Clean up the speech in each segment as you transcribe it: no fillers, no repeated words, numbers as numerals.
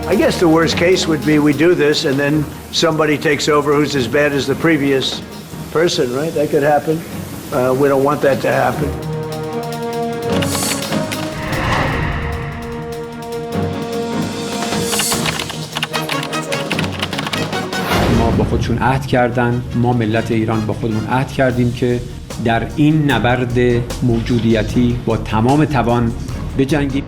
I guess the worst case would be we do this and then somebody takes over who's as bad as the previous person, right? That could happen. We don't want that to happen. ما با خودشون عهد کردن، ما ملت ایران با خودمون عهد کردیم که در این نبرد موجودیتی با تمام توان بجنگیم.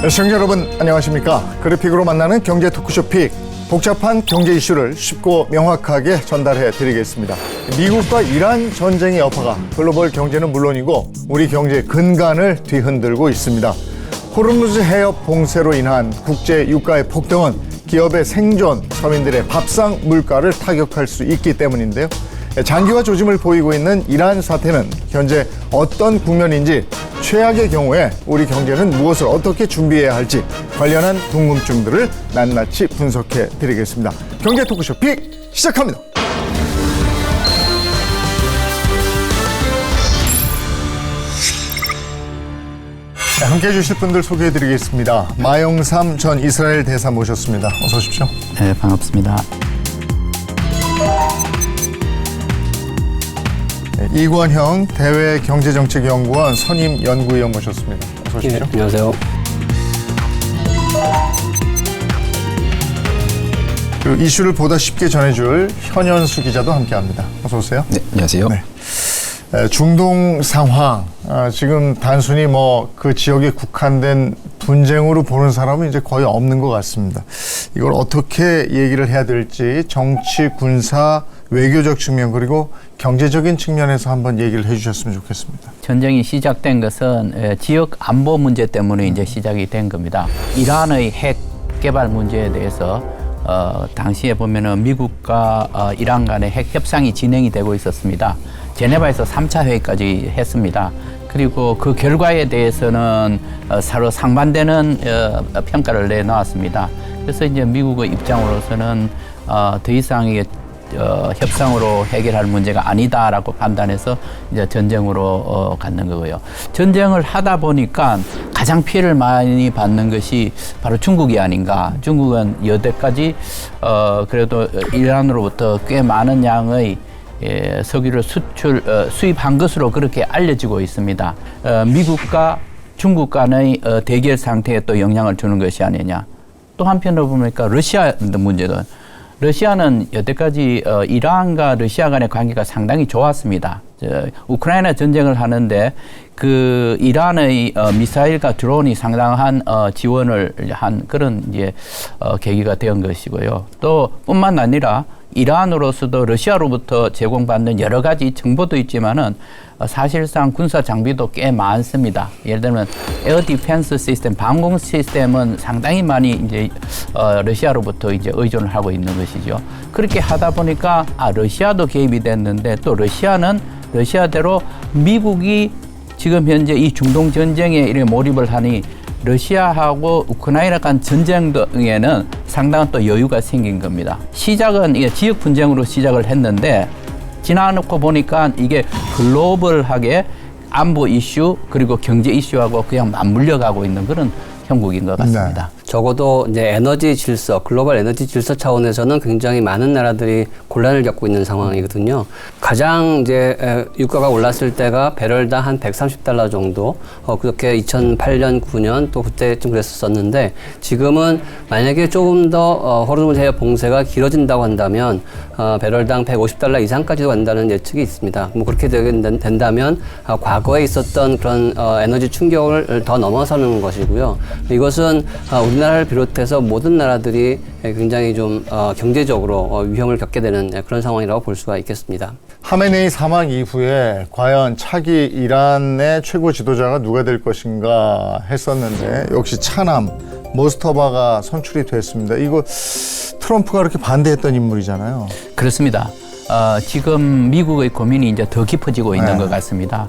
시청자 여러분 안녕하십니까. 그래픽으로 만나는 경제 토크쇼 픽. 복잡한 경제 이슈를 쉽고 명확하게 전달해 드리겠습니다. 미국과 이란 전쟁의 여파가 글로벌 경제는 물론이고 우리 경제 근간을 뒤흔들고 있습니다. 호르무즈 해협 봉쇄로 인한 국제 유가의 폭등은 기업의 생존, 서민들의 밥상 물가를 타격할 수 있기 때문인데요. 장기화 조짐을 보이고 있는 이란 사태는 현재 어떤 국면인지, 최악의 경우에 우리 경제는 무엇을 어떻게 준비해야 할지 관련한 궁금증들을 낱낱이 분석해 드리겠습니다. 경제 토크쇼 픽 시작합니다. 네, 함께해 주실 분들 소개해 드리겠습니다. 마영삼 전 이스라엘 대사 모셨습니다. 어서 오십시오. 네, 반갑습니다. 네, 이관형 대외경제정책연구원 선임연구위원 모셨습니다. 어서 오십시오. 네, 안녕하세요. 그리고 이슈를 보다 쉽게 전해줄 현현수 기자도 함께합니다. 어서 오세요. 네, 안녕하세요. 네. 중동 상황, 지금 단순히 그 지역에 국한된 분쟁으로 보는 사람은 이제 거의 없는 것 같습니다. 이걸 어떻게 얘기를 해야 될지 정치, 군사, 외교적 측면 그리고 경제적인 측면에서 한번 얘기를 해주셨으면 좋겠습니다. 전쟁이 시작된 것은 지역 안보 문제 때문에 이제 시작이 된 겁니다. 이란의 핵 개발 문제에 대해서 당시에 보면은 미국과 이란 간의 핵 협상이 진행이 되고 있었습니다. 제네바에서 3차 회의까지 했습니다. 그리고 그 결과에 대해서는 서로 상반되는 평가를 내놓았습니다. 그래서 이제 미국의 입장으로서는 더 이상 이게 협상으로 해결할 문제가 아니다라고 판단해서 이제 전쟁으로 갔는 거고요. 전쟁을 하다 보니까 가장 피해를 많이 받는 것이 바로 중국이 아닌가. 중국은 여태까지 그래도 이란으로부터 꽤 많은 양의 석유를 수입한 것으로 그렇게 알려지고 있습니다. 미국과 중국 간의 대결 상태에 또 영향을 주는 것이 아니냐. 또 한편으로 보니까 러시아 문제도 러시아는 여태까지 이란과 러시아 간의 관계가 상당히 좋았습니다. 우크라이나 전쟁을 하는데 그 이란의 미사일과 드론이 상당한 지원을 한 그런 이제 계기가 된 것이고요. 또 뿐만 아니라 이란으로서도 러시아로부터 제공받는 여러 가지 정보도 있지만은 사실상 군사 장비도 꽤 많습니다. 예를 들면 에어 디펜스 시스템, 방공 시스템은 상당히 많이 이제 러시아로부터 이제 의존을 하고 있는 것이죠. 그렇게 하다 보니까 러시아도 개입이 됐는데 또 러시아는 러시아대로 미국이 지금 현재 이 중동 전쟁에 이렇게 몰입을 하니 러시아하고 우크라이나 간 전쟁 등에는 상당한 또 여유가 생긴 겁니다. 시작은 이게 지역 분쟁으로 시작을 했는데 지나놓고 보니까 이게 글로벌하게 안보 이슈 그리고 경제 이슈하고 그냥 맞물려 가고 있는 그런 형국인 것 같습니다. 네. 적어도 이제 에너지 질서, 글로벌 에너지 질서 차원에서는 굉장히 많은 나라들이 곤란을 겪고 있는 상황이거든요. 가장 이제 유가가 올랐을 때가 배럴당 한 130달러 정도, 그렇게 2008년, 9년 또 그때쯤 그랬었는데 지금은 만약에 조금 더 호르무즈 해협 봉쇄가 길어진다고 한다면 배럴당 150달러 이상까지도 간다는 예측이 있습니다. 뭐 그렇게 된다면 과거에 있었던 그런 에너지 충격을 더 넘어서는 것이고요. 이것은 우리나라를 비롯해서 모든 나라들이 굉장히 좀 경제적으로 위험을 겪게 되는 그런 상황이라고 볼 수가 있겠습니다. 하메네이 사망 이후에 과연 차기 이란의 최고 지도자가 누가 될 것인가 했었는데 역시 차남 모스터바가 선출이 됐습니다. 이거 트럼프가 그렇게 반대했던 인물이잖아요. 그렇습니다. 지금 미국의 고민이 이제 더 깊어지고 있는 것 같습니다.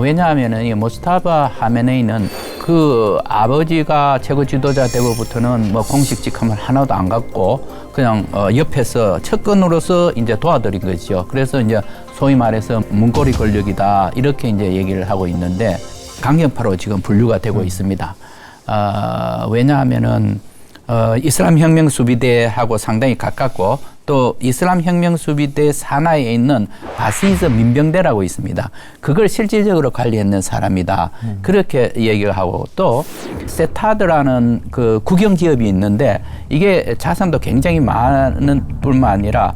왜냐하면은 이 모스타바 하메네이는 그 아버지가 최고 지도자 되고부터는 뭐 공식 직함을 하나도 안 갖고 그냥 옆에서 측근으로서 이제 도와드린 거죠. 그래서 이제 소위 말해서 문고리 권력이다 이렇게 이제 얘기를 하고 있는데 강경파로 지금 분류가 되고 있습니다. 왜냐하면은 이슬람 혁명 수비대하고 상당히 가깝고 또 이슬람 혁명 수비대 산하에 있는 바시즈 민병대라고 있습니다. 그걸 실질적으로 관리했는 사람이다. 그렇게 얘기를 하고 또 세타드라는 그 국영 기업이 있는데 이게 자산도 굉장히 많은 뿐만 아니라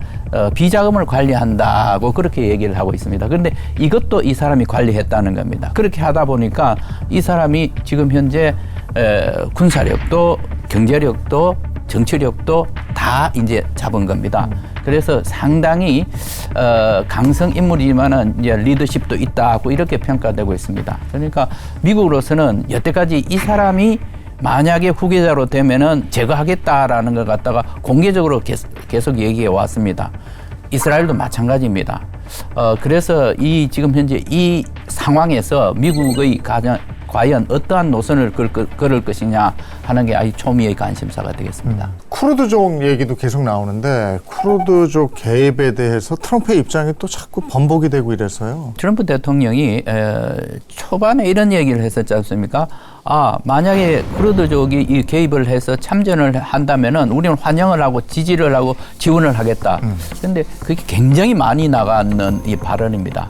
비자금을 관리한다고 그렇게 얘기를 하고 있습니다. 그런데 이것도 이 사람이 관리했다는 겁니다. 그렇게 하다 보니까 이 사람이 지금 현재 군사력도 경제력도 정치력도 다 이제 잡은 겁니다. 그래서 상당히 강성 인물이지만은 이제 리더십도 있다고 이렇게 평가되고 있습니다. 그러니까 미국으로서는 여태까지 이 사람이 만약에 후계자로 되면은 제거하겠다라는 걸 갖다가 공개적으로 계속 얘기해 왔습니다. 이스라엘도 마찬가지입니다. 그래서 이 지금 현재 이 상황에서 미국의 과연 어떠한 노선을 걸을 것이냐 하는 게 아주 초미의 관심사가 되겠습니다. 쿠르드족 얘기도 계속 나오는데 쿠르드족 개입에 대해서 트럼프의 입장이 또 자꾸 번복이 되고 이래서요. 트럼프 대통령이 초반에 이런 얘기를 했었지 않습니까? 만약에 쿠르드족이 이 개입을 해서 참전을 한다면은 우리는 환영을 하고 지지를 하고 지원을 하겠다. 그런데 그게 굉장히 많이 나가는 이 발언입니다.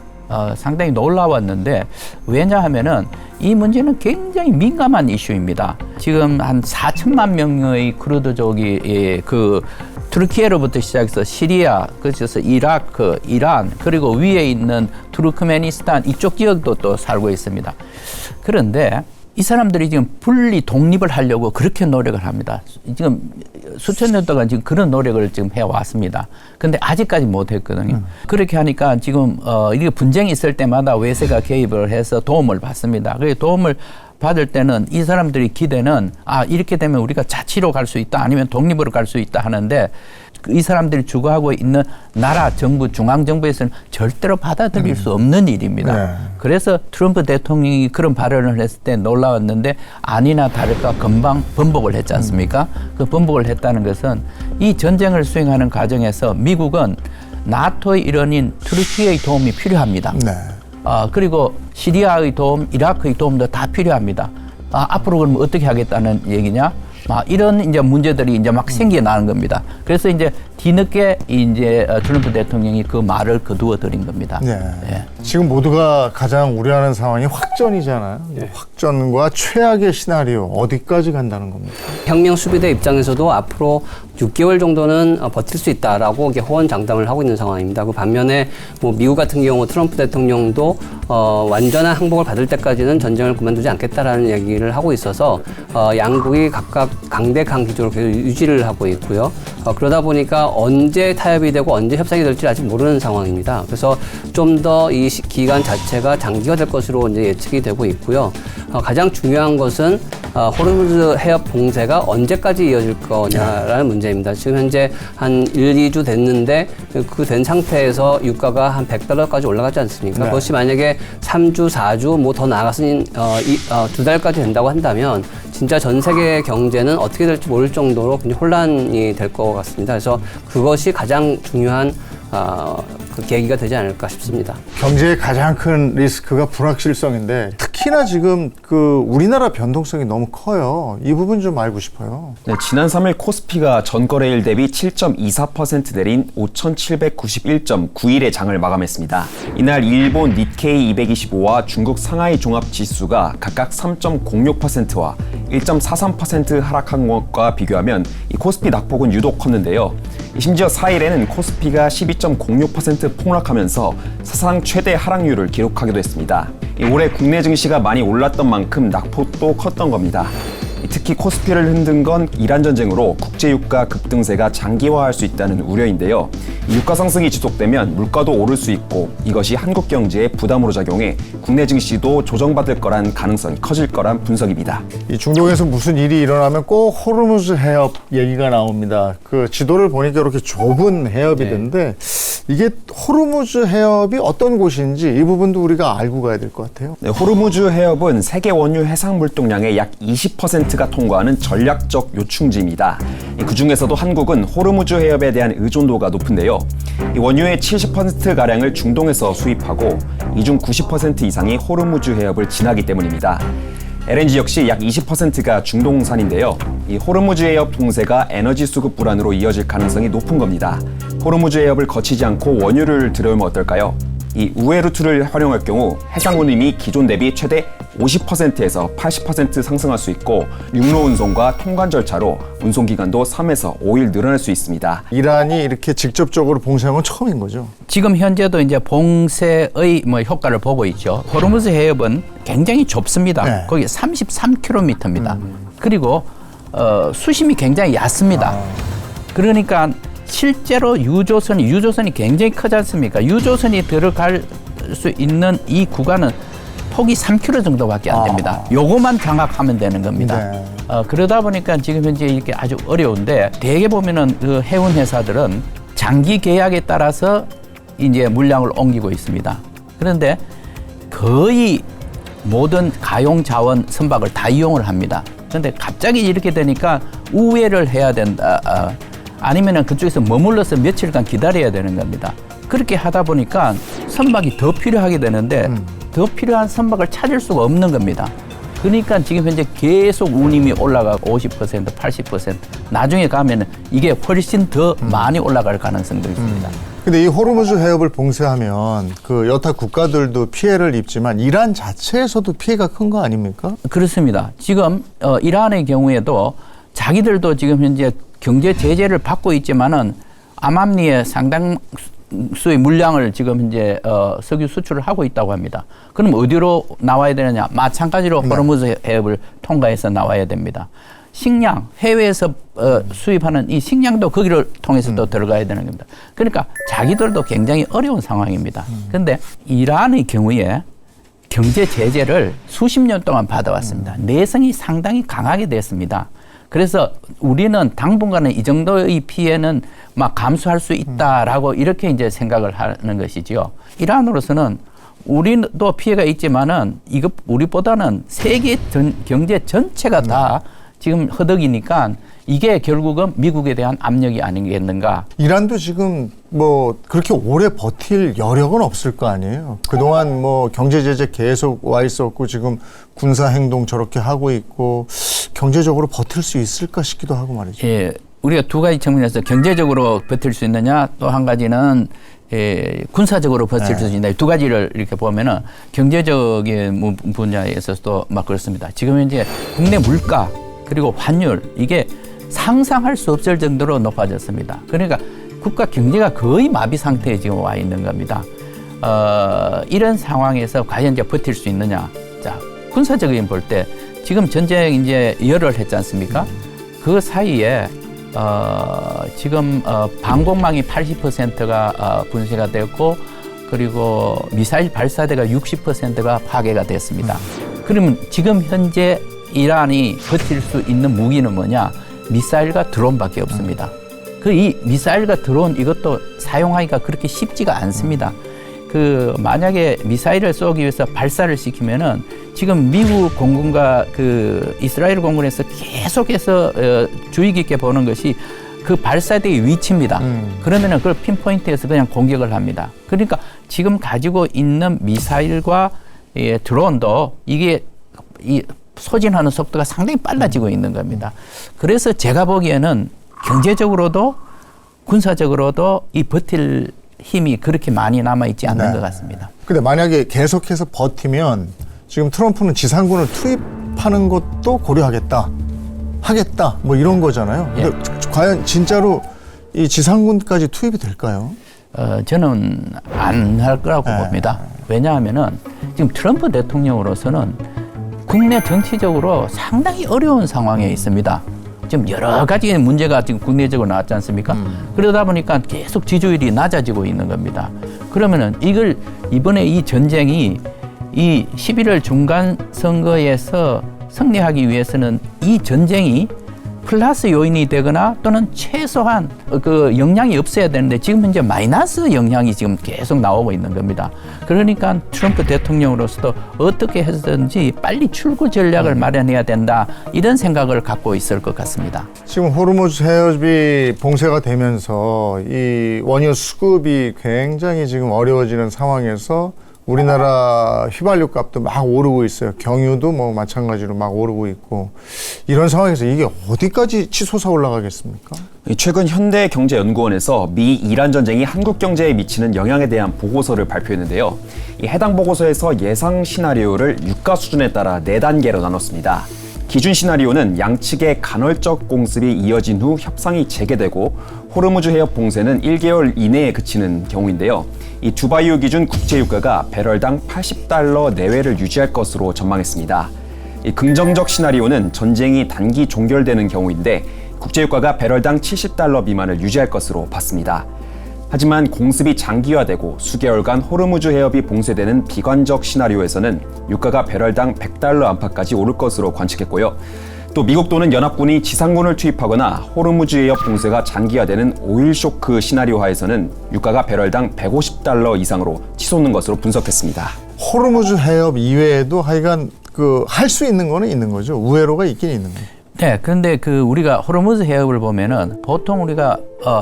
상당히 놀라웠는데 왜냐하면은 이 문제는 굉장히 민감한 이슈입니다. 지금 한 4천만 명의 쿠르드족이 그 투르키예로부터 시작해서 시리아, 그래서 이라크, 이란, 그리고 위에 있는 투르크메니스탄 이쪽 지역도 또 살고 있습니다. 그런데 이 사람들이 지금 분리 독립을 하려고 그렇게 노력을 합니다. 지금 수천 년 동안 지금 그런 노력을 지금 해왔습니다. 근데 아직까지 못했거든요. 그렇게 하니까 지금 이게 분쟁이 있을 때마다 외세가 개입을 해서 도움을 받습니다. 그 도움을 받을 때는 이 사람들이 기대는 이렇게 되면 우리가 자치로 갈 수 있다 아니면 독립으로 갈 수 있다 하는데 이 사람들이 주거하고 있는 나라 정부 중앙정부에서는 절대로 받아들일 수 없는 일입니다. 네. 그래서 트럼프 대통령이 그런 발언을 했을 때 놀라웠는데 아니나 다를까 금방 번복을 했지 않습니까? 그 번복을 했다는 것은 이 전쟁을 수행하는 과정에서 미국은 나토의 일원인 투르키의 도움이 필요합니다. 네. 그리고 시리아의 도움, 이라크의 도움도 다 필요합니다. 앞으로 그럼 어떻게 하겠다는 얘기냐? 이런 이제 문제들이 이제 막 생겨나는 겁니다. 그래서 이제 뒤늦게 이제 트럼프 대통령이 그 말을 거두어 드린 겁니다. 네. 네. 지금 모두가 가장 우려하는 상황이 확전이잖아요. 확전과 최악의 시나리오 어디까지 간다는 겁니까? 혁명 수비대 입장에서도 앞으로 6개월 정도는 버틸 수 있다라고 이게 호언장담을 하고 있는 상황입니다. 그 반면에 뭐 미국 같은 경우 트럼프 대통령도 완전한 항복을 받을 때까지는 전쟁을 그만두지 않겠다라는 얘기를 하고 있어서 양국이 각각 강대강 기조로 계속 유지를 하고 있고요. 그러다 보니까 언제 타협이 되고 언제 협상이 될지 아직 모르는 상황입니다. 그래서 좀 더 이 기간 자체가 장기화 될 것으로 이제 예측이 되고 있고요. 가장 중요한 것은 호르무즈 해협 봉쇄가 언제까지 이어질 거냐라는 문제입니다. 지금 현재 한 1, 2주 됐는데 그 된 상태에서 유가가 한 $100까지 올라가지 않습니까? 네. 그것이 만약에 3주, 4주 뭐 더 나아가서는 2달까지 된다고 한다면 진짜 전 세계 경제는 어떻게 될지 모를 정도로 굉장히 혼란이 될 것 같습니다. 그래서 그것이 가장 중요한 그 계기가 되지 않을까 싶습니다. 경제의 가장 큰 리스크가 불확실성인데 특히나 지금 그 우리나라 변동성이 너무 커요. 이 부분 좀 알고 싶어요. 네, 지난 3일 코스피가 전거래일 대비 7.24% 내린 5,791.91의 장을 마감했습니다. 이날 일본 니케이 225와 중국 상하이 종합지수가 각각 3.06%와 1.43% 하락한 것과 비교하면 이 코스피 낙폭은 유독 컸는데요. 심지어 4일에는 코스피가 12.06% 폭락하면서 사상 최대 하락률을 기록하기도 했습니다. 올해 국내 증시가 많이 올랐던 만큼 낙폭도 컸던 겁니다. 특히 코스피를 흔든 건 이란 전쟁으로 국제유가 급등세가 장기화할 수 있다는 우려인데요. 유가 상승이 지속되면 물가도 오를 수 있고 이것이 한국 경제에 부담으로 작용해 국내 증시도 조정받을 거란 가능성이 커질 거란 분석입니다. 이 중동에서 무슨 일이 일어나면 꼭 호르무즈 해협 얘기가 나옵니다. 그 지도를 보니까 이렇게 좁은 해협이던데 이게 호르무즈 해협이 어떤 곳인지 이 부분도 우리가 알고 가야 될 것 같아요. 네, 호르무즈 해협은 세계 원유 해상 물동량의 약 20%가 통과하는 전략적 요충지입니다. 그 중에서도 한국은 호르무즈 해협에 대한 의존도가 높은데요. 이 원유의 70%가량을 중동에서 수입하고 이 중 90% 이상이 호르무즈 해협을 지나기 때문입니다. LNG 역시 약 20%가 중동산인데요. 이 호르무즈 해협 통제가 에너지 수급 불안으로 이어질 가능성이 높은 겁니다. 호르무즈 해협을 거치지 않고 원유를 들여오면 어떨까요? 이 우회 루트를 활용할 경우 해상 운임이 기존 대비 최대 50%에서 80% 상승할 수 있고 육로 운송과 통관 절차로 운송 기간도 3에서 5일 늘어날 수 있습니다. 이란이 이렇게 직접적으로 봉쇄한 건 처음인 거죠. 지금 현재도 이제 봉쇄의 효과를 보고 있죠. 호르무즈 해협은 굉장히 좁습니다. 네. 거기 33km입니다. 그리고 수심이 굉장히 얕습니다. 그러니까 실제로 유조선이 굉장히 크지 않습니까? 유조선이 들어갈 수 있는 이 구간은 폭이 3km 정도밖에 안 됩니다. 요거만 장악하면 되는 겁니다. 네. 그러다 보니까 지금 현재 이렇게 아주 어려운데 대개 보면은 그 해운 회사들은 장기 계약에 따라서 이제 물량을 옮기고 있습니다. 그런데 거의 모든 가용 자원 선박을 다 이용을 합니다. 그런데 갑자기 이렇게 되니까 우회를 해야 된다. 아니면은 그쪽에서 머물러서 며칠간 기다려야 되는 겁니다. 그렇게 하다 보니까 선박이 더 필요하게 되는데 더 필요한 선박을 찾을 수가 없는 겁니다. 그러니까 지금 현재 계속 운임이 올라가고 50%, 80% 나중에 가면은 이게 훨씬 더 많이 올라갈 가능성도 있습니다. 근데 이 호르무즈 해협을 봉쇄하면 그 여타 국가들도 피해를 입지만 이란 자체에서도 피해가 큰 거 아닙니까? 그렇습니다. 지금 이란의 경우에도 자기들도 지금 현재 경제 제재를 받고 있지만은 암암리에 상당수의 물량을 지금 현재 석유 수출을 하고 있다고 합니다. 그럼 어디로 나와야 되느냐? 마찬가지로 호르무즈 해협을 통과해서 나와야 됩니다. 식량, 해외에서 수입하는 이 식량도 거기를 통해서 또 들어가야 되는 겁니다. 그러니까 자기들도 굉장히 어려운 상황입니다. 그런데 이란의 경우에 경제 제재를 수십 년 동안 받아왔습니다. 내성이 상당히 강하게 됐습니다. 그래서 우리는 당분간은 이 정도의 피해는 막 감수할 수 있다라고 이렇게 이제 생각을 하는 것이지요. 이란으로서는 우리도 피해가 있지만은 이것 우리보다는 세계 경제 전체가 다 지금 허덕이니까 이게 결국은 미국에 대한 압력이 아니겠는가. 이란도 지금 뭐 그렇게 오래 버틸 여력은 없을 거 아니에요. 그동안 뭐 경제 제재 계속 와 있었고 지금 군사 행동 저렇게 하고 있고 경제적으로 버틸 수 있을까 싶기도 하고 말이죠. 예, 우리가 두 가지 측면에서 경제적으로 버틸 수 있느냐, 또 한 가지는 군사적으로 버틸 수 있느냐, 두 가지를 이렇게 보면은 경제적인 분야에서도 막 그렇습니다. 지금 현재 국내 물가 그리고 환율 이게 상상할 수 없을 정도로 높아졌습니다. 그러니까 국가 경제가 거의 마비 상태에 지금 와 있는 겁니다. 이런 상황에서 과연 이제 버틸 수 있느냐? 자, 군사적인 볼 때 지금 전쟁 이제 열을 했지 않습니까? 그 사이에 지금 방공망이 80%가 분쇄가 됐고 그리고 미사일 발사대가 60%가 파괴가 됐습니다. 그러면 지금 현재 이란이 버틸 수 있는 무기는 뭐냐? 미사일과 드론밖에 없습니다. 그 이 미사일과 드론 이것도 사용하기가 그렇게 쉽지가 않습니다. 그 만약에 미사일을 쏘기 위해서 발사를 시키면은 지금 미국 공군과 그 이스라엘 공군에서 계속해서 주의 깊게 보는 것이 그 발사대의 위치입니다. 그러면은 그걸 핀포인트에서 그냥 공격을 합니다. 그러니까 지금 가지고 있는 미사일과 드론도 이게 소진하는 속도가 상당히 빨라지고 있는 겁니다. 그래서 제가 보기에는 경제적으로도 군사적으로도 이 버틸 힘이 그렇게 많이 남아있지 않는 것 같습니다. 근데 만약에 계속해서 버티면 지금 트럼프는 지상군을 투입하는 것도 고려하겠다. 하겠다. 뭐 이런 거잖아요. 근데 과연 진짜로 이 지상군까지 투입이 될까요? 저는 안 할 거라고 봅니다. 왜냐하면은 지금 트럼프 대통령으로서는 국내 정치적으로 상당히 어려운 상황에 있습니다. 지금 여러 가지 문제가 지금 국내적으로 나왔지 않습니까? 그러다 보니까 계속 지지율이 낮아지고 있는 겁니다. 그러면은 이걸 이번에 이 전쟁이 이 11월 중간 선거에서 승리하기 위해서는 이 전쟁이 플러스 요인이 되거나 또는 최소한 그 영향이 없어야 되는데 지금 현재 마이너스 영향이 지금 계속 나오고 있는 겁니다. 그러니까 트럼프 대통령으로서도 어떻게 해서든지 빨리 출구 전략을 마련해야 된다 이런 생각을 갖고 있을 것 같습니다. 지금 호르무즈 해협이 봉쇄가 되면서 이 원유 수급이 굉장히 지금 어려워지는 상황에서 우리나라 휘발유 값도 막 오르고 있어요. 경유도 뭐 마찬가지로 막 오르고 있고 이런 상황에서 이게 어디까지 치솟아 올라가겠습니까? 최근 현대경제연구원에서 미 이란 전쟁이 한국 경제에 미치는 영향에 대한 보고서를 발표했는데요. 이 해당 보고서에서 예상 시나리오를 유가 수준에 따라 4단계로 나눴습니다. 기준 시나리오는 양측의 간헐적 공습이 이어진 후 협상이 재개되고 호르무즈 해협 봉쇄는 1개월 이내에 그치는 경우인데요. 이 두바이유 기준 국제유가가 배럴당 $80 내외를 유지할 것으로 전망했습니다. 이 긍정적 시나리오는 전쟁이 단기 종결되는 경우인데 국제유가가 배럴당 $70 미만을 유지할 것으로 봤습니다. 하지만 공습이 장기화되고 수개월간 호르무즈 해협이 봉쇄되는 비관적 시나리오에서는 유가가 배럴당 $100 안팎까지 오를 것으로 관측했고요. 또 미국 또는 연합군이 지상군을 투입하거나 호르무즈 해협 봉쇄가 장기화되는 오일 쇼크 시나리오 하에서는 유가가 배럴당 $150 이상으로 치솟는 것으로 분석했습니다. 호르무즈 해협 이외에도 하여간 그 할 수 있는 거는 있는 거죠. 우회로가 있긴 있는 거예요. 네, 그런데 그 우리가 호르무즈 해협을 보면은 보통 우리가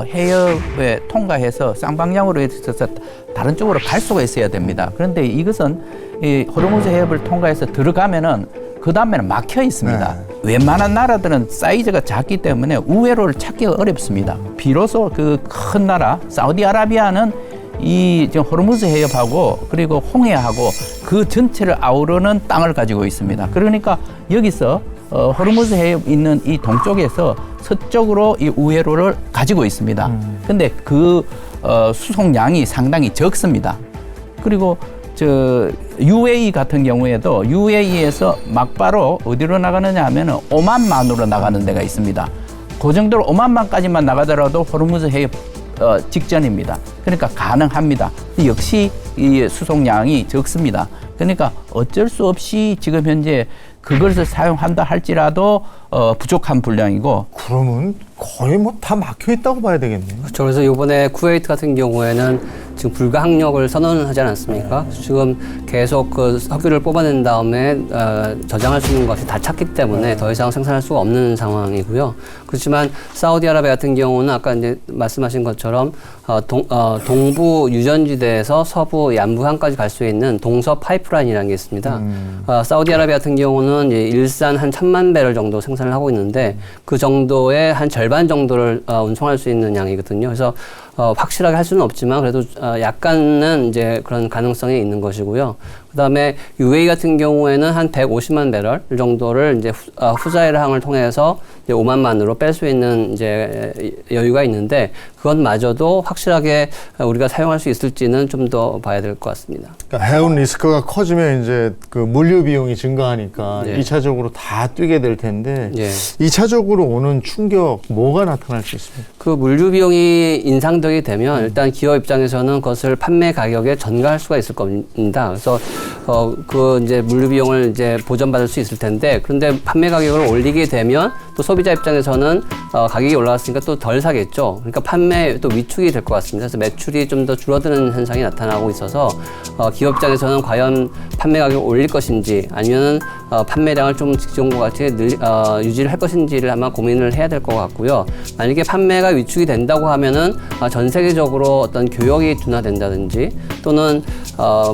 해협에 통과해서 쌍방향으로 해서 다른 쪽으로 갈 수가 있어야 됩니다. 그런데 이것은 이 호르무즈 해협을 통과해서 들어가면은 그 다음에는 막혀 있습니다. 웬만한 나라들은 사이즈가 작기 때문에 우회로를 찾기가 어렵습니다. 비로소 그 큰 나라 사우디아라비아는 이 지금 호르무즈 해협하고 그리고 홍해하고 그 전체를 아우르는 땅을 가지고 있습니다. 그러니까 여기서 호르무즈 해협 있는 이 동쪽에서 서쪽으로 이 우회로를 가지고 있습니다. 근데 그 수송량이 상당히 적습니다. 그리고 UAE 같은 경우에도 UAE에서 막바로 어디로 나가느냐 하면은 오만만으로 나가는 데가 있습니다. 그 정도로 오만만까지만 나가더라도 호르무즈 해협 직전입니다. 그러니까 가능합니다. 역시 이 수송량이 적습니다. 그러니까 어쩔 수 없이 지금 현재 그것을 사용한다 할지라도 부족한 분량이고. 그러면 거의 뭐 다 막혀 있다고 봐야 되겠네요. 그렇죠. 그래서 이번에 쿠웨이트 같은 경우에는 지금 불가항력을 선언하지 않았습니까? 지금 계속 그 석유를 뽑아낸 다음에 저장할 수 있는 것이 다 찼기 때문에 더 이상 생산할 수가 없는 상황이고요. 그렇지만 사우디아라비아 같은 경우는 아까 이제 말씀하신 것처럼 동부 유전지대에서 서부 양부항까지 갈 수 있는 동서 파이프라인이라는 게 있습니다. 사우디아라비아 같은 경우는 이제 일산 한 1,000만 배럴 정도 생산을 하고 있는데 그 정도의 한 절반 정도를 운송할 수 있는 양이거든요. 그래서 확실하게 할 수는 없지만 그래도 약간은 이제 그런 가능성이 있는 것이고요. 그다음에 UAE 같은 경우에는 한 150만 배럴 정도를 이제 후자이르항을 통해서 이제 오만만으로 뺄 수 있는 이제 여유가 있는데 그것마저도 확실하게 우리가 사용할 수 있을지는 좀 더 봐야 될 것 같습니다. 그러니까 해운 리스크가 커지면 이제 그 물류 비용이 증가하니까 네. 2차적으로 다 뛰게 될 텐데 네. 2차적으로 오는 충격 뭐가 나타날 수 있습니까? 그 물류 비용이 인상되게 되면 일단 기업 입장에서는 그것을 판매 가격에 전가할 수가 있을 겁니다. 그래서 그 이제 물류 비용을 이제 보전받을 수 있을 텐데 그런데 판매 가격을 올리게 되면 또 소비자 입장에서는 가격이 올라갔으니까 또 덜 사겠죠. 그러니까 판매 또 위축이 될 것 같습니다. 그래서 매출이 좀 더 줄어드는 현상이 나타나고 있어서 기업 입장에서는 과연 판매 가격을 올릴 것인지 아니면은 판매량을 좀 기존과 같이 유지를 할 것인지를 아마 고민을 해야 될 것 같고요. 만약에 판매가 위축이 된다고 하면은 전 세계적으로 어떤 교역이 둔화된다든지 또는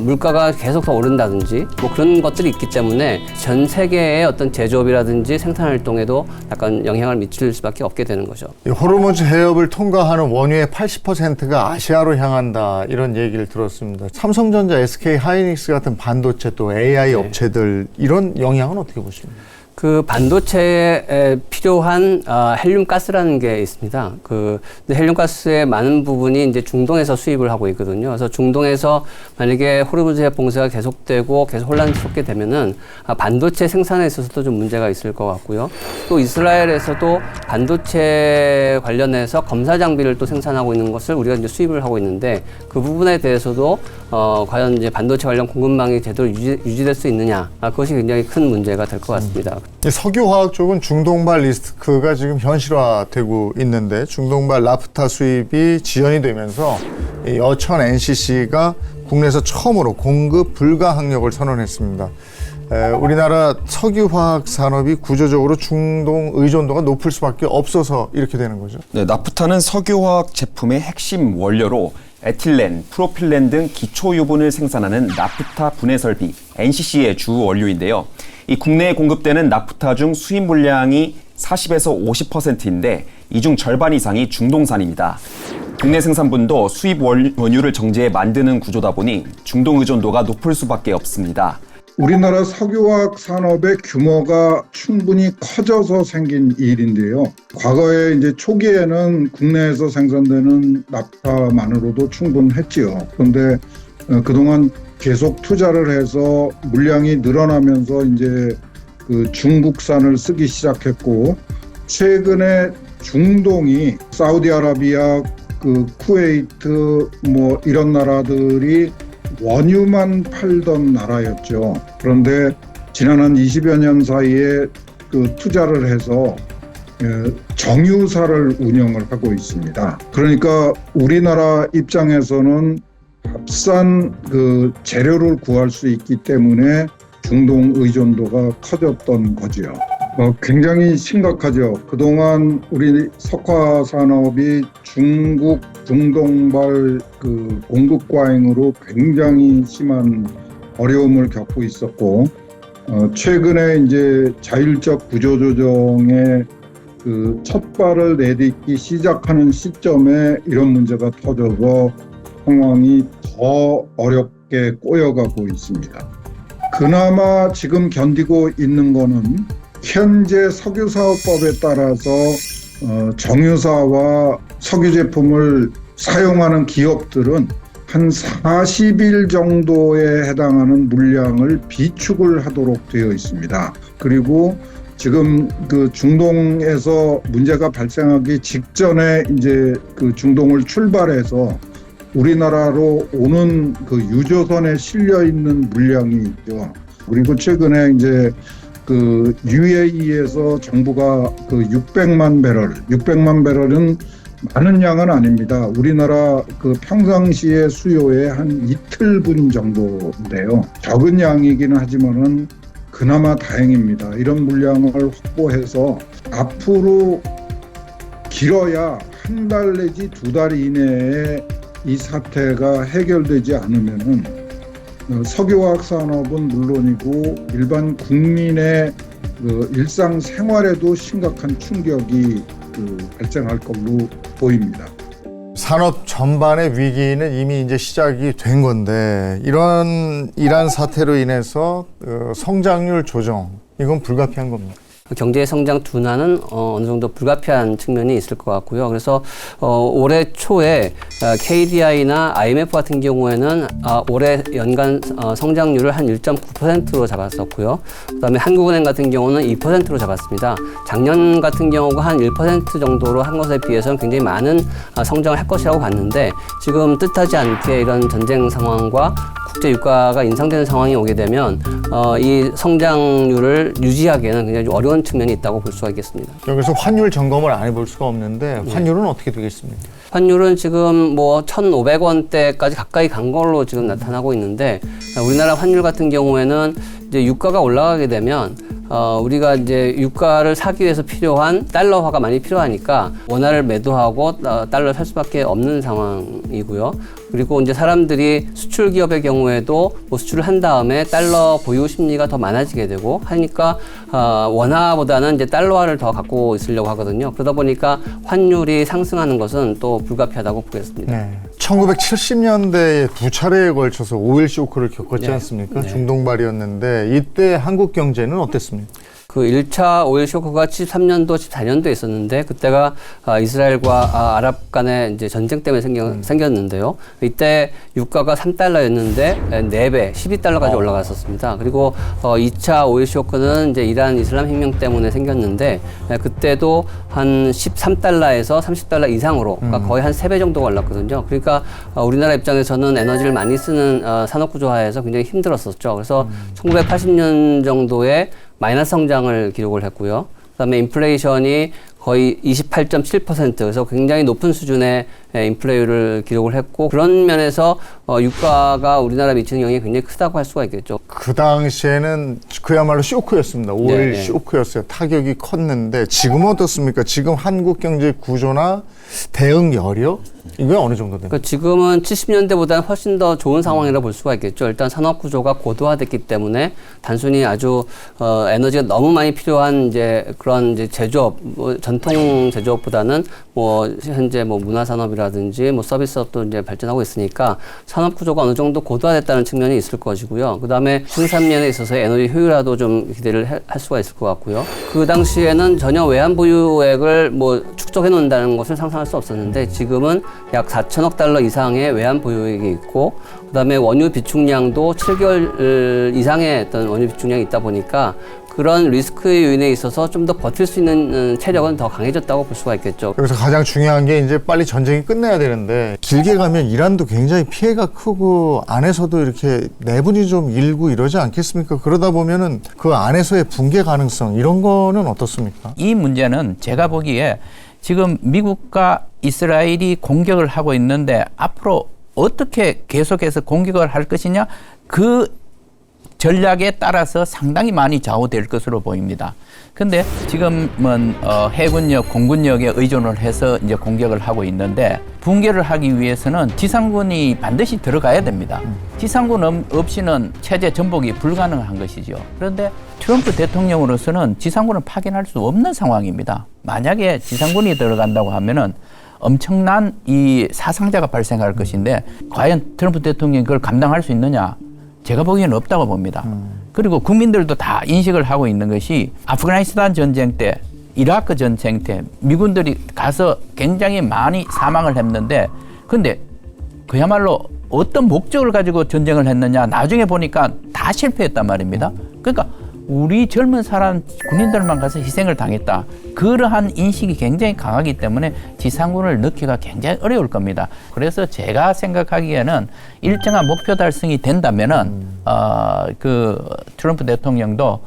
물가가 계속 더 오른다든지 뭐 그런 것들이 있기 때문에 전 세계의 어떤 제조업이라든지 생산 활동에도 약간 영향을 미칠 수밖에 없게 되는 거죠. 이 호르무즈 해협을 통과하는 원유의 80%가 아시아로 향한다 이런 얘기를 들었습니다. 삼성전자, SK 하이닉스 같은 반도체 또 AI 업체들 이런 영향은 어떻게 보십니까? 그 반도체에 필요한 헬륨 가스라는 게 있습니다. 그 헬륨 가스의 많은 부분이 이제 중동에서 수입을 하고 있거든요. 그래서 중동에서 만약에 호르무즈 해협 봉쇄가 계속되고 계속 혼란스럽게 되면은 반도체 생산에 있어서도 좀 문제가 있을 것 같고요. 또 이스라엘에서도 반도체 관련해서 검사 장비를 또 생산하고 있는 것을 우리가 이제 수입을 하고 있는데 그 부분에 대해서도 과연 이제 반도체 관련 공급망이 제대로 유지될 수 있느냐, 그것이 굉장히 큰 문제가 될 것 같습니다. 이 석유화학 쪽은 중동발 리스크가 지금 현실화되고 있는데 중동발 나프타 수입이 지연이 되면서 이 여천 NCC가 국내에서 처음으로 공급 불가 항력을 선언했습니다. 우리나라 석유화학 산업이 구조적으로 중동 의존도가 높을 수밖에 없어서 이렇게 되는 거죠. 네, 나프타는 석유화학 제품의 핵심 원료로 에틸렌, 프로필렌 등 기초 유분을 생산하는 나프타 분해 설비 NCC의 주 원료인데요. 이 국내에 공급되는 나프타 중 수입 물량이 40에서 50%인데 이 중 절반 이상이 중동산입니다. 국내 생산분도 수입 원유를 정제해 만드는 구조다 보니 중동 의존도가 높을 수밖에 없습니다. 우리나라 석유화학 산업의 규모가 충분히 커져서 생긴 일인데요. 과거에 이제 초기에는 국내에서 생산되는 나프타만으로도 충분했지요. 그런데 그동안 계속 투자를 해서 물량이 늘어나면서 이제 그 중국산을 쓰기 시작했고, 최근에 중동이 사우디아라비아, 그 쿠웨이트 뭐 이런 나라들이 원유만 팔던 나라였죠. 그런데 지난 한 20여 년 사이에 그 투자를 해서 정유사를 운영을 하고 있습니다. 그러니까 우리나라 입장에서는 값싼 그 재료를 구할 수 있기 때문에 중동 의존도가 커졌던 거지요. 굉장히 심각하죠. 그동안 우리 석화 산업이 중국 중동발 그 공급 과잉으로 굉장히 심한 어려움을 겪고 있었고, 최근에 이제 자율적 구조조정에 그 첫 발을 내딛기 시작하는 시점에 이런 문제가 터져서 상황이 더 어렵게 꼬여가고 있습니다. 그나마 지금 견디고 있는 거는 현재 석유사업법에 따라서 정유사와 석유 제품을 사용하는 기업들은 한 40일 정도에 해당하는 물량을 비축을 하도록 되어 있습니다. 그리고 지금 그 중동에서 문제가 발생하기 직전에 이제 그 중동을 출발해서 우리나라로 오는 그 유조선에 실려 있는 물량이 있죠. 그리고 최근에 이제 그 UAE에서 정부가 그 600만 배럴은 많은 양은 아닙니다. 우리나라 그 평상시의 수요의 한 이틀분 정도인데요. 적은 양이기는 하지만은 그나마 다행입니다. 이런 물량을 확보해서 앞으로 길어야 한 달 내지 2달 이내에 이 사태가 해결되지 않으면은 석유화학 산업은 물론이고 일반 국민의 그 일상 생활에도 심각한 충격이 발생할 걸로 보입니다. 산업 전반의 위기는 이미 이제 시작이 된 건데 이러한 사태로 인해서 성장률 조정 이건 불가피한 겁니다. 경제 성장 둔화는 어느 정도 불가피한 측면이 있을 것 같고요. 그래서 올해 초에 KDI나 IMF 같은 경우에는 올해 연간 성장률을 한 1.9%로 잡았었고요. 그다음에 한국은행 같은 경우는 2%로 잡았습니다. 작년 같은 경우가 한 1% 정도로 한 것에 비해서는 굉장히 많은 성장을 할 것이라고 봤는데, 지금 뜻하지 않게 이런 전쟁 상황과 국제 유가가 인상되는 상황이 오게 되면 이 성장률을 유지하기에는 굉장히 좀 어려운 측면이 있다고 볼 수가 있겠습니다. 여기서 환율 점검을 안 해볼 수가 없는데 환율은 어떻게 되겠습니까? 환율은 지금 뭐 1,500원대까지 가까이 간 걸로 지금 나타나고 있는데, 우리나라 환율 같은 경우에는 이제 유가가 올라가게 되면 우리가 이제 유가를 사기 위해서 필요한 달러화가 많이 필요하니까 원화를 매도하고 달러를 살 수밖에 없는 상황이고요. 그리고 이제 사람들이 수출 기업의 경우에도 뭐 수출을 한 다음에 달러 보유 심리가 더 많아지게 되고 하니까 원화보다는 이제 달러화를 더 갖고 있으려고 하거든요. 그러다 보니까 환율이 상승하는 것은 또 불가피하다고 보겠습니다. 네. 1970년대에 두 차례에 걸쳐서 오일 쇼크를 겪었지 네. 않습니까? 네. 중동발이었는데 이때 한국 경제는 어땠습니까? 그 1차 오일 쇼크가 73년도, 74년도에 있었는데, 그때가 이스라엘과 아랍 간의 이제 전쟁 때문에 생겼는데요. 이때 유가가 3달러였는데 4배, 12달러까지 올라갔었습니다. 그리고 2차 오일 쇼크는 이제 이란 이슬람 혁명 때문에 생겼는데, 그때도 한 13달러에서 30달러 이상으로, 그러니까 거의 한 3배 정도가 올랐거든요. 그러니까 우리나라 입장에서는 에너지를 많이 쓰는 산업 구조화에서 굉장히 힘들었었죠. 그래서 1980년 정도에 마이너스 성장을 기록을 했고요. 그다음에 인플레이션이 거의 28.7%, 그래서 굉장히 높은 수준의 인플레이를 기록을 했고, 그런 면에서 유가가 우리나라에 미치는 영향이 굉장히 크다고 할 수가 있겠죠. 그 당시에는 그야말로 쇼크였습니다. 5일 네, 네. 쇼크였어요. 타격이 컸는데 지금 어떻습니까? 지금 한국 경제 구조나 대응 여력 이게 어느 정도 됩니까? 그러니까 지금은 70년대보다는 훨씬 더 좋은 상황이라 볼 수가 있겠죠. 일단 산업 구조가 고도화됐기 때문에 단순히 아주 에너지가 너무 많이 필요한 이제 그런 이제 제조업, 전통 제조업보다는 현재 문화 산업이라든지 서비스업도 이제 발전하고 있으니까 산업 구조가 어느 정도 고도화됐다는 측면이 있을 것이고요. 그다음에 생산면에 있어서 에너지 효율화도 좀 기대를 할 수가 있을 것 같고요. 그 당시에는 전혀 외환 보유액을 축적해 놓는다는 것을 상상할 수 없었는데, 지금은 약 4천억 달러 이상의 외환 보유액이 있고, 그다음에 원유 비축량도 7개월 이상의 어떤 원유 비축량이 있다 보니까 그런 리스크 요인에 있어서 좀 더 버틸 수 있는 체력은 더 강해졌다고 볼 수가 있겠죠. 여기서 가장 중요한 게 이제 빨리 전쟁이 끝내야 되는데, 길게 가면 이란도 굉장히 피해가 크고 안에서도 이렇게 내분이 좀 일고 이러지 않겠습니까? 그러다 보면은 그 안에서의 붕괴 가능성 이런 거는 어떻습니까? 이 문제는 제가 보기에 지금 미국과 이스라엘이 공격을 하고 있는데 앞으로 어떻게 계속해서 공격을 할 것이냐, 그 전략에 따라서 상당히 많이 좌우될 것으로 보입니다. 근데 지금은 해군력, 공군력에 의존을 해서 이제 공격을 하고 있는데, 붕괴를 하기 위해서는 지상군이 반드시 들어가야 됩니다. 지상군 없이는 체제 전복이 불가능한 것이죠. 그런데 트럼프 대통령으로서는 지상군을 파견할 수 없는 상황입니다. 만약에 지상군이 들어간다고 하면은 엄청난 이 사상자가 발생할 것인데, 과연 트럼프 대통령이 그걸 감당할 수 있느냐? 제가 보기에는 없다고 봅니다. 그리고 국민들도 다 인식을 하고 있는 것이, 아프가니스탄 전쟁 때, 이라크 전쟁 때 미군들이 가서 굉장히 많이 사망을 했는데, 근데 그야말로 어떤 목적을 가지고 전쟁을 했느냐, 나중에 보니까 다 실패했단 말입니다. 그러니까 우리 젊은 사람 군인들만 가서 희생을 당했다, 그러한 인식이 굉장히 강하기 때문에 지상군을 넣기가 굉장히 어려울 겁니다. 그래서 제가 생각하기에는 일정한 목표 달성이 된다면은 그 트럼프 대통령도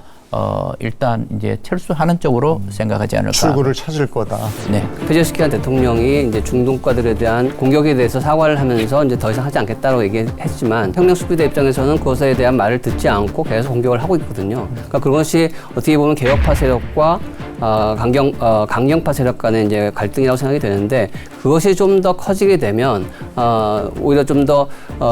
일단 이제 철수하는 쪽으로 생각하지 않을까. 출구를 찾을 거다. 네. 페제스키안 대통령이 이제 중동 국가들에 대한 공격에 대해서 사과를 하면서 이제 더 이상 하지 않겠다고 얘기했지만, 혁명 수비대 입장에서는 그것에 대한 말을 듣지 않고 계속 공격을 하고 있거든요. 그러니까 그것이 어떻게 보면 개혁파 세력과 강경파 세력 간의 이제 갈등이라고 생각이 되는데, 그것이 좀 더 커지게 되면 오히려 좀 더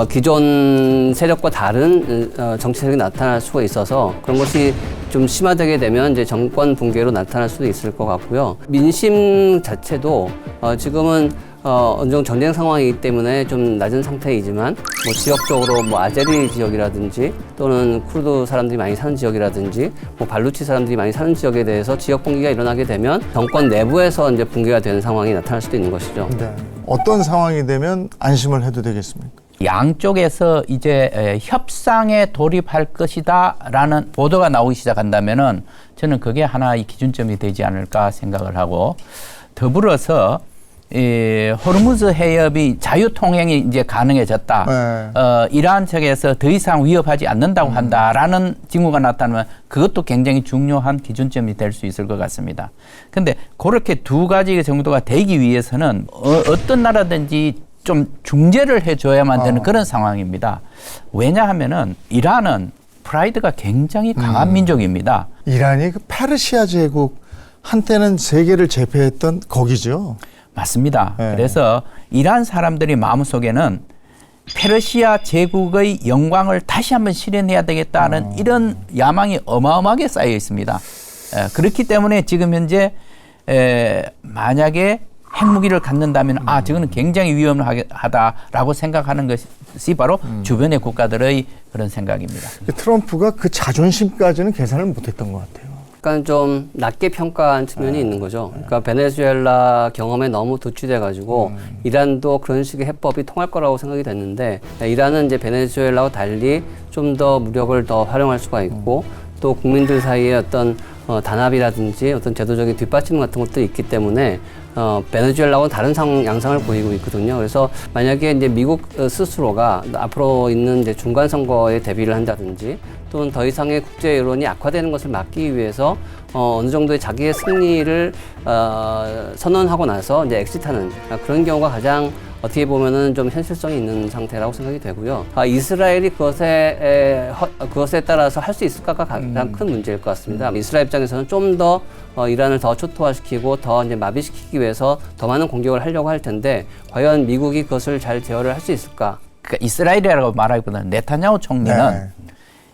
기존 세력과 다른 정치 세력이 나타날 수가 있어서, 그런 것이 좀 심화되게 되면 이제 정권 붕괴로 나타날 수도 있을 것 같고요. 민심 자체도 지금은 어느 정도 전쟁 상황이기 때문에 좀 낮은 상태이지만, 지역적으로 아제리 지역이라든지 또는 쿠르드 사람들이 많이 사는 지역이라든지 발루치 사람들이 많이 사는 지역에 대해서 지역 붕괴가 일어나게 되면 정권 내부에서 이제 붕괴가 되는 상황이 나타날 수도 있는 것이죠. 네. 어떤 상황이 되면 안심을 해도 되겠습니까? 양쪽에서 이제 협상에 돌입할 것이다라는 보도가 나오기 시작한다면은 저는 그게 하나의 기준점이 되지 않을까 생각을 하고, 더불어서 이 호르무즈 해협이 자유통행이 이제 가능해졌다. 네. 이러한 측에서 더 이상 위협하지 않는다고 한다라는 징후가 나타나면 그것도 굉장히 중요한 기준점이 될 수 있을 것 같습니다. 근데 그렇게 두 가지 정도가 되기 위해서는 어떤 나라든지 좀 중재를 해줘야만 되는 그런 상황입니다. 왜냐하면은 이란은 프라이드가 굉장히 강한 민족입니다. 이란이 그 페르시아 제국, 한때는 세계를 제패했던 거기죠. 맞습니다. 네. 그래서 이란 사람들이 마음속에는 페르시아 제국의 영광을 다시 한번 실현해야 되겠다는 이런 야망이 어마어마하게 쌓여 있습니다. 그렇기 때문에 지금 현재 만약에 핵무기를 갖는다면 저거는 굉장히 위험하다라고 생각하는 것이 바로 주변의 국가들의 그런 생각입니다. 트럼프가 그 자존심까지는 계산을 못했던 것 같아요. 약간 좀 낮게 평가한 측면이 있는 거죠. 그러니까 베네수엘라 경험에 너무 도취돼가지고 이란도 그런 식의 해법이 통할 거라고 생각이 됐는데, 이란은 이제 베네수엘라와 달리 좀 더 무력을 더 활용할 수가 있고, 또 국민들 사이에 어떤 단합이라든지 어떤 제도적인 뒷받침 같은 것도 있기 때문에 베네수엘라하고는 다른 양상을 보이고 있거든요. 그래서 만약에 이제 미국 스스로가 앞으로 있는 이제 중간 선거에 대비를 한다든지 또는 더 이상의 국제 여론이 악화되는 것을 막기 위해서 어느 정도의 자기의 승리를 선언하고 나서 이제 엑시트하는 그런 경우가 가장 어떻게 보면은 좀 현실성이 있는 상태라고 생각이 되고요. 이스라엘이 그것에 따라서 할 수 있을까가 가장 큰 문제일 것 같습니다. 이스라엘 입장에서는 좀 더 이란을 더 초토화시키고 더 이제 마비시키기 위해서 더 많은 공격을 하려고 할 텐데 과연 미국이 그것을 잘 제어를 할 수 있을까? 그러니까 이스라엘이라고 말하기보다는 네타냐후 총리는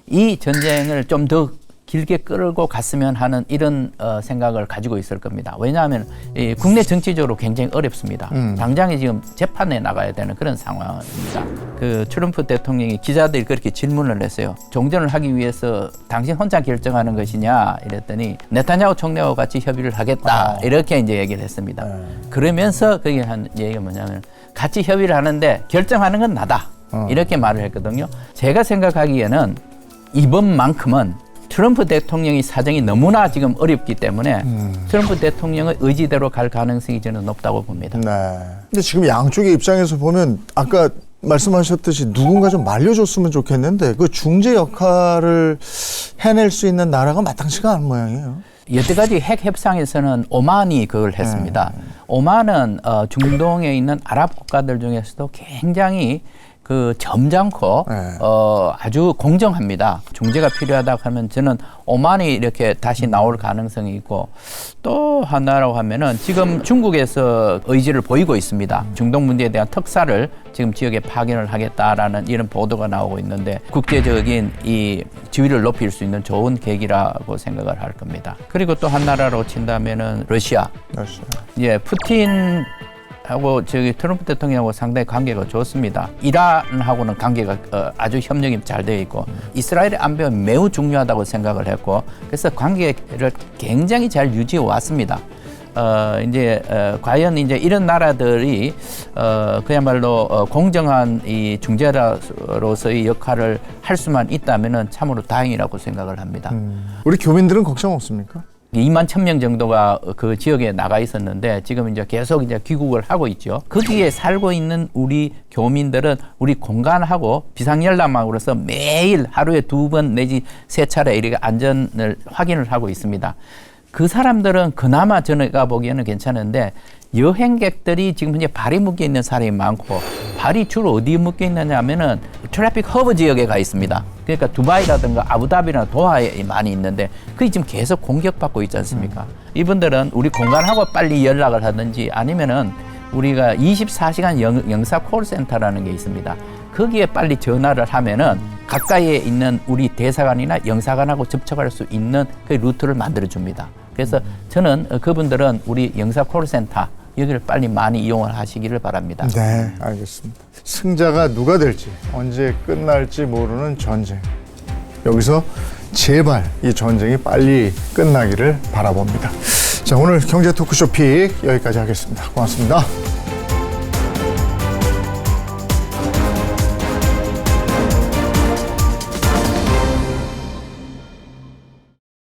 이 전쟁을 좀 더 길게 끌고 갔으면 하는 이런 생각을 가지고 있을 겁니다. 왜냐하면 이 국내 정치적으로 굉장히 어렵습니다. 당장에 지금 재판에 나가야 되는 그런 상황입니다. 그 트럼프 대통령이 기자들이 그렇게 질문을 했어요. 종전을 하기 위해서 당신 혼자 결정하는 것이냐 이랬더니 네타냐후 총리와 같이 협의를 하겠다 이렇게 이제 얘기를 했습니다. 그러면서 그게 한 얘기가 뭐냐면 같이 협의를 하는데 결정하는 건 나다 이렇게 말을 했거든요. 제가 생각하기에는 이번만큼은 트럼프 대통령의 사정이 너무나 지금 어렵기 때문에 트럼프 대통령의 의지대로 갈 가능성이 저는 높다고 봅니다. 네. 근데 지금 양쪽의 입장에서 보면 아까 말씀하셨듯이 누군가 좀 말려줬으면 좋겠는데 그 중재 역할을 해낼 수 있는 나라가 마땅치가 않은 모양이에요. 여태까지 핵 협상에서는 오만이 그걸 했습니다. 오만은 중동에 있는 아랍 국가들 중에서도 굉장히 그 점잖고 아주 공정합니다. 중재가 필요하다고 하면 저는 오만이 이렇게 다시 나올 가능성이 있고 또 하나라고 하면은 지금 중국에서 의지를 보이고 있습니다. 중동 문제에 대한 특사를 지금 지역에 파견을 하겠다라는 이런 보도가 나오고 있는데 국제적인 이 지위를 높일 수 있는 좋은 계기라고 생각을 할 겁니다. 그리고 또 한 나라로 친다면은 러시아. 예, 푸틴 하고 저기 트럼프 대통령하고 상당히 관계가 좋습니다. 이란하고는 관계가 아주 협력이 잘 되어 있고 이스라엘의 안보가 매우 중요하다고 생각을 했고 그래서 관계를 굉장히 잘 유지해 왔습니다. 과연 이제 이런 나라들이 그야말로 공정한 이 중재자로서의 역할을 할 수만 있다면은 참으로 다행이라고 생각을 합니다. 우리 교민들은 걱정 없습니까? 2만 1,000명 정도가 그 지역에 나가 있었는데 지금 이제 계속 이제 귀국을 하고 있죠. 거기에 살고 있는 우리 교민들은 우리 공간하고 비상연락망으로서 매일 하루에 2번 내지 3차례 이렇게 안전을 확인을 하고 있습니다. 그 사람들은 그나마 저희가 보기에는 괜찮은데 여행객들이 지금 현재 발이 묶여 있는 사람이 많고 발이 주로 어디에 묶여 있느냐 하면은 트래픽 허브 지역에 가 있습니다. 그러니까 두바이라든가 아부다비나 도하에 많이 있는데 그게 지금 계속 공격받고 있지 않습니까? 이분들은 우리 공간하고 빨리 연락을 하든지 아니면은 우리가 24시간 영사 콜센터라는 게 있습니다. 거기에 빨리 전화를 하면은 가까이에 있는 우리 대사관이나 영사관하고 접촉할 수 있는 그 루트를 만들어 줍니다. 그래서 저는 그분들은 우리 영사 콜센터 여기를 빨리 많이 이용을 하시기를 바랍니다. 네, 알겠습니다. 승자가 누가 될지 언제 끝날지 모르는 전쟁. 여기서 제발 이 전쟁이 빨리 끝나기를 바라봅니다. 자, 오늘 경제 토크쇼 픽 여기까지 하겠습니다. 고맙습니다.